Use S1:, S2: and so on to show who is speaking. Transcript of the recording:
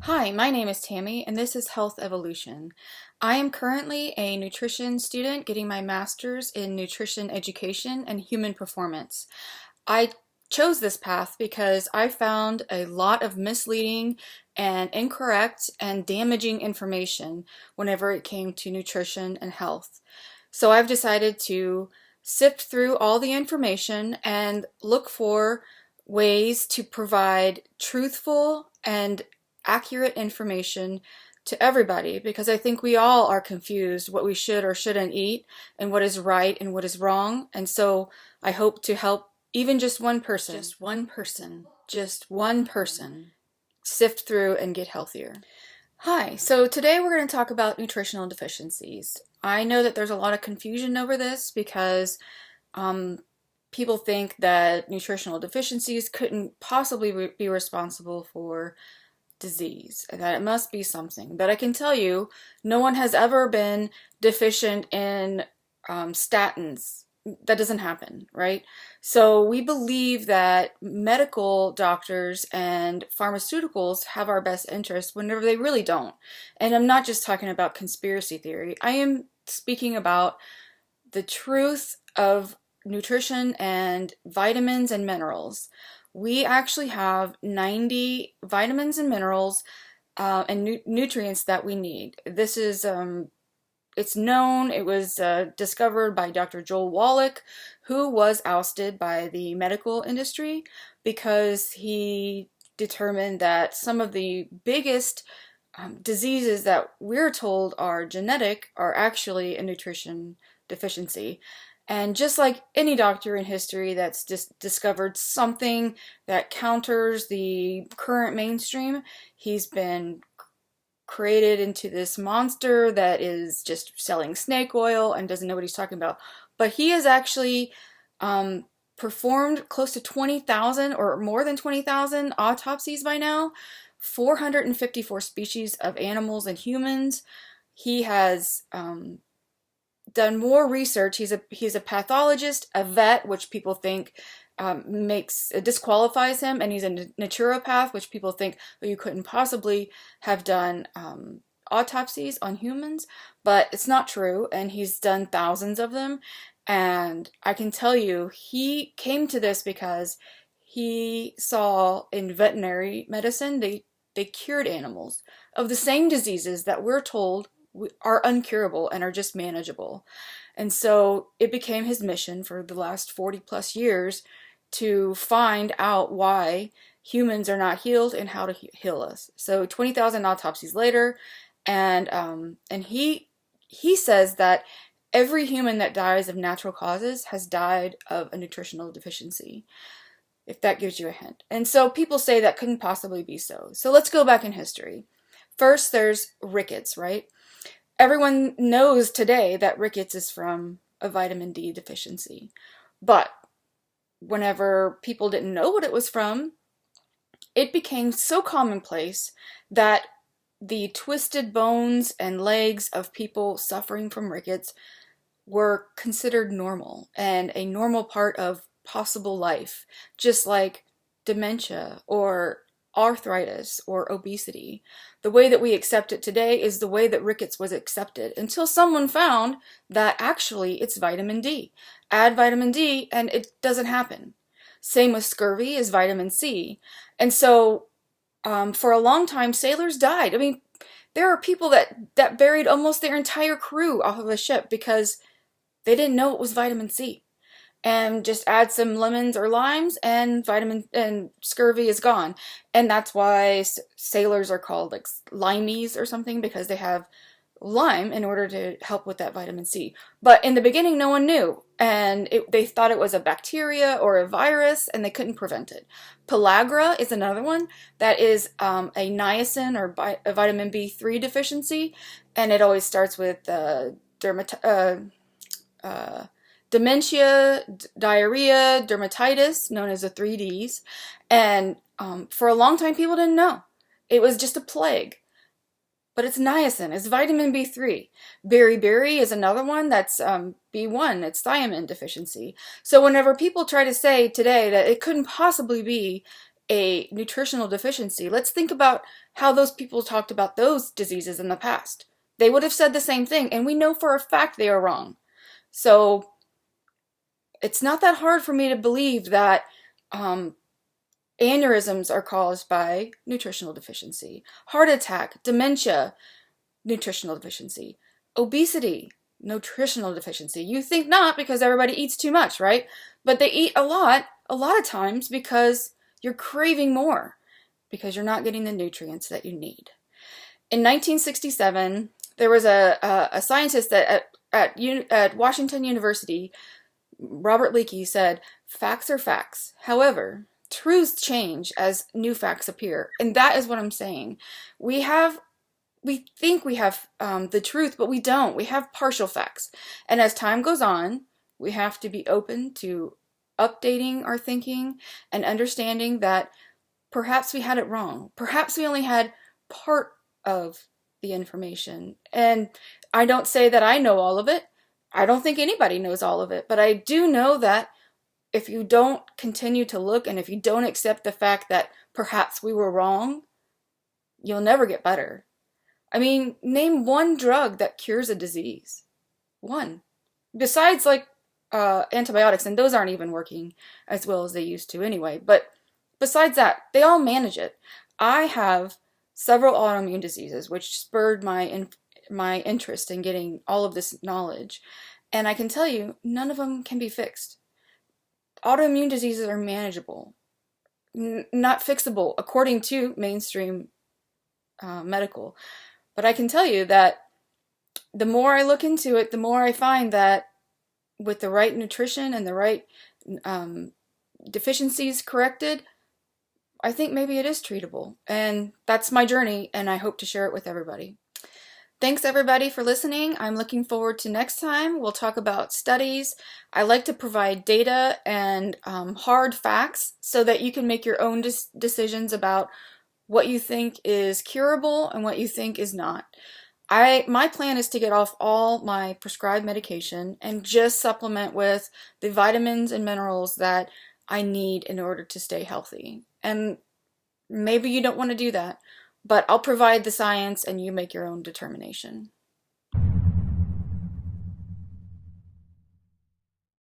S1: Hi, my name is Tammy, and this is Health Evolution. I am currently a nutrition student getting my master's in nutrition education and human performance. I chose this path because I found a lot of misleading and incorrect and damaging information whenever it came to nutrition and health. So I've decided to sift through all the information and look for ways to provide truthful and accurate information to everybody, because I think we all are confused what we should or shouldn't eat and what is right and what is wrong. And so I hope to help even just one person, just one person sift through and get healthier. Hi, so today we're going to talk about nutritional deficiencies. I know that there's a lot of confusion over this because people think that nutritional deficiencies couldn't possibly be responsible for disease, and that it must be something. But I can tell you, no one has ever been deficient in statins. That doesn't happen, right? So we believe that medical doctors and pharmaceuticals have our best interest whenever they really don't. And I'm not just talking about conspiracy theory. I am speaking about the truth of nutrition and vitamins and minerals. We actually have 90 vitamins and minerals and nutrients that we need. This is it's known, it was discovered by Dr. Joel Wallach, who was ousted by the medical industry because he determined that some of the biggest diseases that we're told are genetic are actually a nutrition deficiency. And just like any doctor in history that's just discovered something that counters the current mainstream, he's been created into this monster that is just selling snake oil and doesn't know what he's talking about. But he has actually performed close to 20,000 or more than 20,000 autopsies by now, 454 species of animals and humans. He has done more research. He's a pathologist, a vet, which people think disqualifies him, and he's a naturopath, which people think, well, you couldn't possibly have done autopsies on humans, but it's not true, and he's done thousands of them. And I can tell you, he came to this because he saw in veterinary medicine they cured animals of the same diseases that we're told are uncurable and are just manageable. And so it became his mission for the last 40 plus years to find out why humans are not healed and how to heal us. So 20,000 autopsies later, and he says that every human that dies of natural causes has died of a nutritional deficiency, if that gives you a hint. And so people say that couldn't possibly be so. So let's go back in history. First, there's rickets, right? Everyone knows today that rickets is from a vitamin D deficiency. But whenever people didn't know what it was from, it became so commonplace that the twisted bones and legs of people suffering from rickets were considered normal and a normal part of possible life, just like dementia or arthritis or obesity. The way that we accept it today is the way that rickets was accepted until someone found that actually it's vitamin D. Add vitamin D and it doesn't happen. Same with scurvy is vitamin C. And so for a long time, sailors died. I mean, there are people that buried almost their entire crew off of a ship because they didn't know it was vitamin C. And just add some lemons or limes and scurvy is gone. And that's why sailors are called like limeys or something, because they have lime in order to help with that vitamin C. But in the beginning, no one knew, and they thought it was a bacteria or a virus, and they couldn't prevent it. Pellagra is another one that is a niacin or a vitamin B3 deficiency, and it always starts with dementia, diarrhea, dermatitis, known as the 3Ds. And for a long time, people didn't know. It was just a plague. But it's niacin, it's vitamin B3. Beriberi is another one that's B1, it's thiamine deficiency. So whenever people try to say today that it couldn't possibly be a nutritional deficiency, let's think about how those people talked about those diseases in the past. They would have said the same thing, and we know for a fact they are wrong. So it's not that hard for me to believe that aneurysms are caused by nutritional deficiency, heart attack, dementia, nutritional deficiency, obesity, nutritional deficiency. You think not, because everybody eats too much, right? But they eat a lot of times because you're craving more, because you're not getting the nutrients that you need. In 1967, there was a scientist at Washington University, Robert Leakey, said, "Facts are facts. However, truths change as new facts appear." And that is what I'm saying. We think we have the truth, but we don't. We have partial facts. And as time goes on, we have to be open to updating our thinking and understanding that perhaps we had it wrong. Perhaps we only had part of the information. And I don't say that I know all of it. I don't think anybody knows all of it. But I do know that if you don't continue to look, and if you don't accept the fact that perhaps we were wrong, you'll never get better. I mean, name one drug that cures a disease. One. Besides, like, antibiotics, and those aren't even working as well as they used to anyway. But besides that, they all manage it. I have several autoimmune diseases, which spurred my interest in getting all of this knowledge. And I can tell you, none of them can be fixed. Autoimmune diseases are manageable, not fixable, according to mainstream medical. But I can tell you that the more I look into it, the more I find that with the right nutrition and the right deficiencies corrected, I think maybe it is treatable. And that's my journey, and I hope to share it with everybody. Thanks everybody for listening. I'm looking forward to next time. We'll talk about studies. I like to provide data and hard facts so that you can make your own decisions about what you think is curable and what you think is not. My plan is to get off all my prescribed medication and just supplement with the vitamins and minerals that I need in order to stay healthy. And maybe you don't want to do that, but I'll provide the science and you make your own determination.